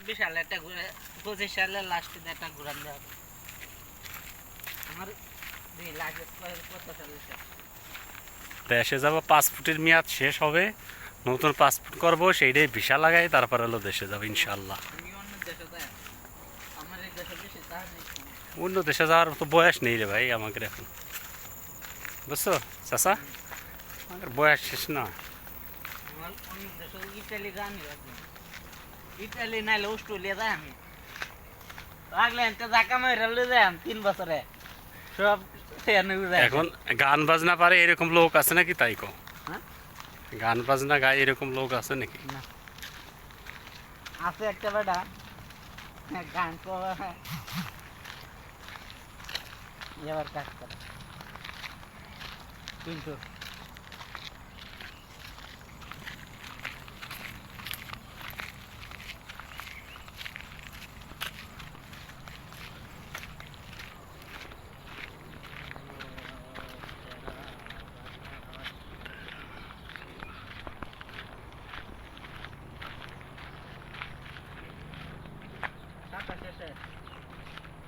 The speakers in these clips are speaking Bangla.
26 সালে একটা 25 সালের লাস্টে একটা ঘুরান দেওয়া আমার লাগে কত সালে দেশে যাব, পাসপোর্টের মেয়াদ শেষ হবে, নতুন পাসপোর্ট করবো, সেইটাই ভিসা লাগাই তারপর হলো দেশে যাবো ইনশাল্লাহ। অন্য দেশে যাওয়ার তো বয়স নেই রে ভাই আমাদের এখন, বুঝছো চাচা, আমাদের বয়স শেষ না। ইটালি জানি, ইটালি নাইলে অস্ট্রেলিয়া যাই আমি লাগলে জাকা মেরে যাই 3 বছরে সব। এখন গান বাজনা পারে এরকম লোক আছে নাকি তাই কো? গান বাজনা গায়ে এরকম লোক আছে নাকি? আছে একটা বেটা গান এবার কাজ করে কিন্তু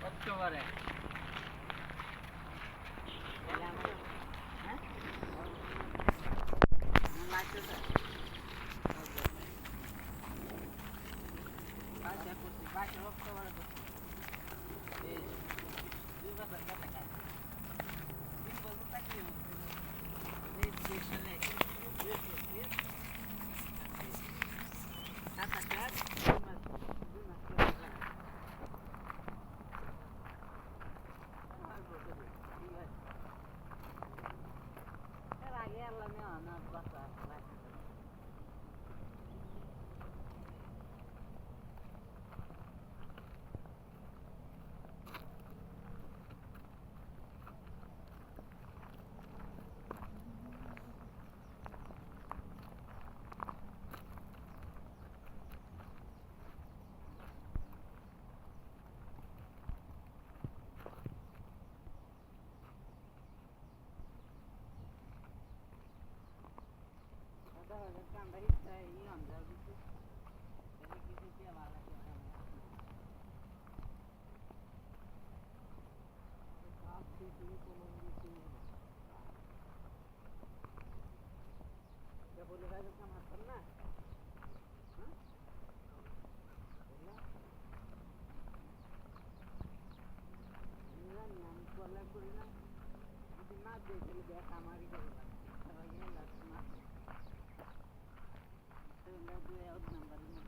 অক্টোবরে আমার